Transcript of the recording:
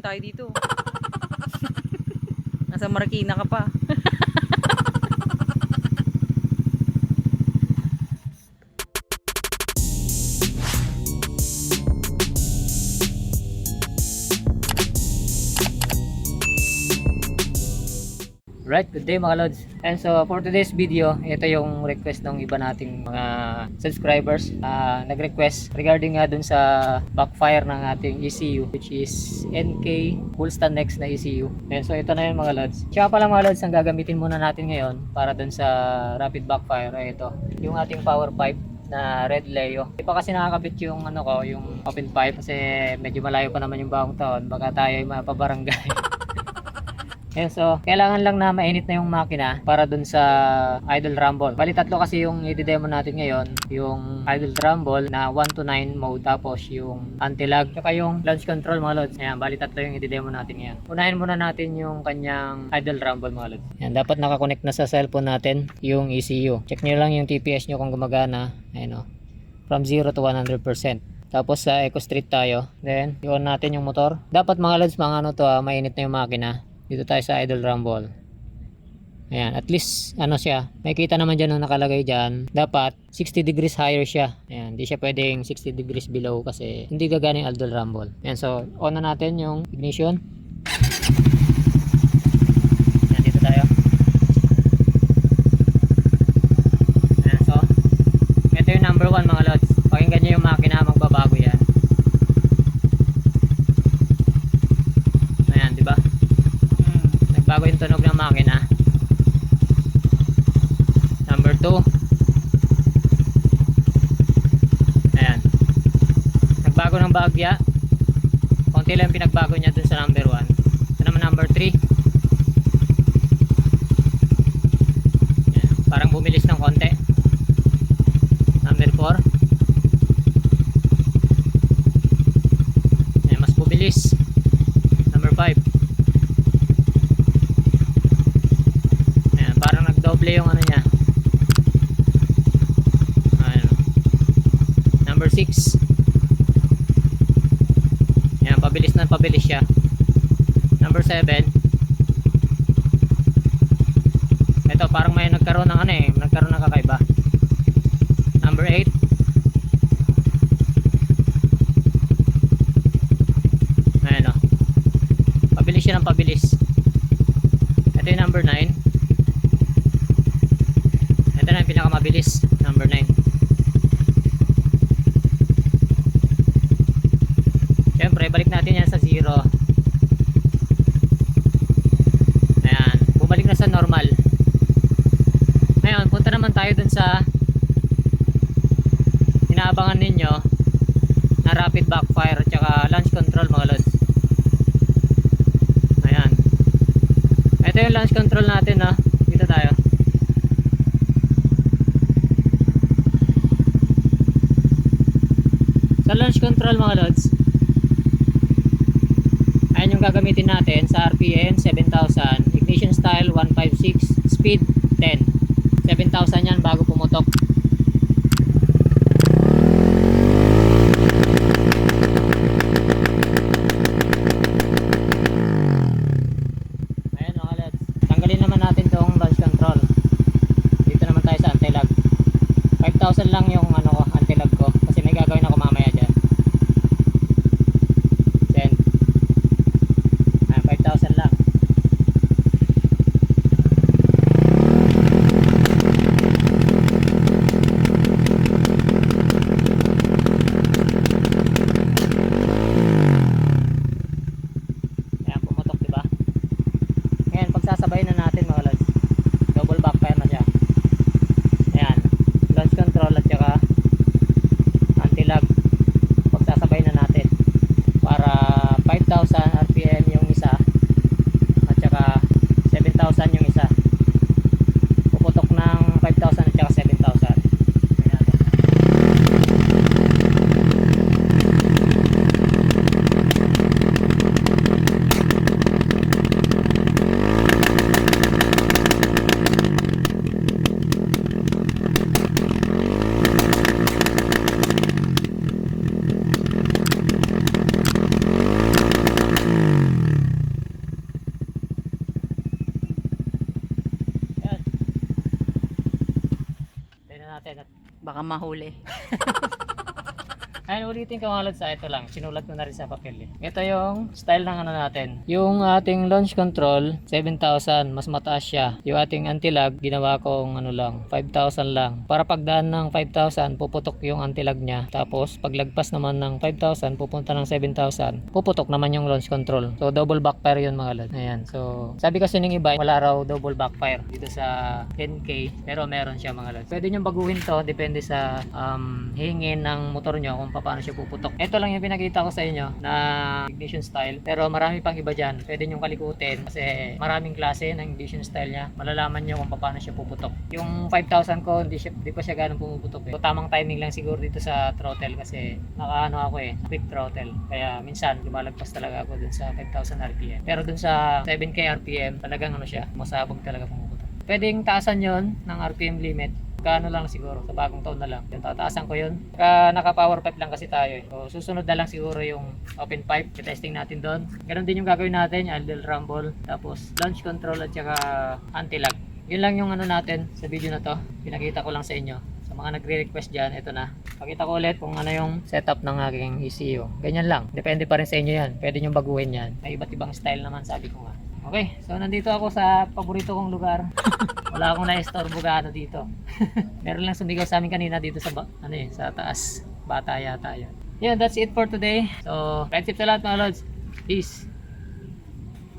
tayo dito. Nasa Marikina ka pa. Right, good day mga lods. And so for today's video, ito yung request ng iba nating mga subscribers. Nag-request regarding nga dun sa backfire ng ating ECU, which is NK Coolstan Next na ECU. And so ito na yun mga lods. Tsaka pala mga lods, ang gagamitin muna natin ngayon para dun sa rapid backfire ay ito, yung ating power pipe na red Leo. Di pa kasi nakakabit yung ano ko, yung open pipe kasi medyo malayo pa naman yung bagong taon. Baka tayo ay mapabarangay. Yan, so kailangan lang na mainit na yung makina para dun sa idle rumble. Bali tatlo kasi yung i-demo natin ngayon, yung idle rumble na 1 to 9 mode, tapos yung anti-lag, saka yung launch control mga lods. Ayan, bali tatlo yung i-demo natin ngayon. Unahin muna natin yung kanyang idle rumble mga lods. Ayan, dapat nakakonect na sa cellphone natin yung ECU. Check nyo lang yung TPS nyo kung gumagana. Ayan o, from 0 to 100%. Tapos sa Eco Street tayo. Then i-on natin yung motor. Dapat mga lods, mga ano to, mainit na yung makina. Dito tayo sa idle rumble. Ayan, at least ano siya, makikita naman dyan na nakalagay dyan, dapat 60 degrees higher siya. Ayan, hindi siya pwedeng 60 degrees below kasi hindi gagana yung idle rumble. Ayan, so on na natin yung ignition. Ayan, dito tayo. Ayan, so ito yung number 1 mga lods. Pakinggan nyo yung makina, magbabago yan. Ayan, diba? Bago yung tunog ng makina. Number 2. Ayan, nagbago ng bagya. Konti lang pinagbago niya dun sa number 1. Ito naman number 3. Ayan, parang bumilis ng konti. Number 4. Ayan, mas bumilis. Number 5. Doble yung ano niya. Ayun. Number 6. Yan, pabilis na pabilis siya. Number 7. Ito parang may nagkaroon ng ano eh, nagkaroon ng kakaiba. Number 8. Ayun o, pabilis siya ng pabilis. Ito yung number 9. Ito na yung pinakamabilis, number 9. Siyempre, balik natin yan sa 0. Ayan, bumalik na sa normal. Ngayon, punta naman tayo dun sa inaabangan ninyo na rapid backfire at saka launch control mga lods. Ayan, ito yung launch control natin, no? Dito tayo. Sa launch control mga lods, ayan yung gagamitin natin sa RPM 7000, ignition style 156, speed 10. 7000 yan bago pumutok. Ayan mga lods, tanggalin naman natin tong launch control. Dito naman tayo sa anti-lag. 5,000 lang yung ano ko, anti-lag ko kasi may gagawin ako mamaya. Sasabay na natin mga lods, double backfire na siya. Ayan, launch control at saka anti-lag, pagsasabay na natin para 5,000 RPM yung isa at saka 7,000 yung isa. Puputok ng 5,000 at saka 7,000. Ayan. Baka mahuli. Ayun, ulitin ko mga lods, ito lang. Sinulat ko na rin sa papel eh. Ito yung style ng ano natin. Yung ating launch control, 7,000. Mas mataas siya. Yung ating anti-lag, ginawa kong ano lang, 5,000 lang. Para pagdaan ng 5,000, puputok yung anti-lag niya. Tapos, paglagpas naman ng 5,000, pupunta ng 7,000. Puputok naman yung launch control. So, double backfire yun mga lods. Ayan. So, sabi kasi ng iba, wala raw double backfire dito sa 10K. Pero meron siya mga lods. Pwede nyo baguhin to. Depende sa hingin ng motor nyo kung paano siya puputok. Ito lang yung pinakita ko sa inyo na ignition style. Pero marami pang iba dyan. Pwede nyo kalikutin kasi maraming klase ng ignition style niya. Malalaman nyo kung paano siya puputok. Yung 5,000 ko, hindi pa siya ganun pumuputok eh. So, tamang timing lang siguro dito sa throttle kasi nakaano ako eh, quick throttle. Kaya minsan lumalagpas talaga ako dun sa 5,000 RPM. Pero dun sa 7K RPM, talagang ano siya, masabog talaga pumuputok. Pwedeng taasan yon ng RPM limit. Kano lang siguro, sa bagong taon na lang. Yung tataasan ko yun. Naka power pipe lang kasi tayo eh. So, susunod na lang siguro yung open pipe. I-testing natin doon. Ganon din yung gagawin natin, yung idle rumble. Tapos launch control at saka anti-lag. Yun lang yung ano natin sa video na to. Pinakita ko lang sa inyo. Sa mga nagre-request dyan, ito na. Pakita ko ulit kung ano yung setup ng aking ECU. Ganyan lang. Depende pa rin sa inyo yan. Pwede nyo baguhin yan. May iba't ibang style naman, sabi ko nga. Okay, so nandito ako sa paborito kong lugar. Wala akong na-estorbo gaano dito. Meron lang sumigaw sa amin kanina dito sa sa taas. Bata yata yun. Yeah, that's it for today. So, that's it sa lahat mga lods. Peace.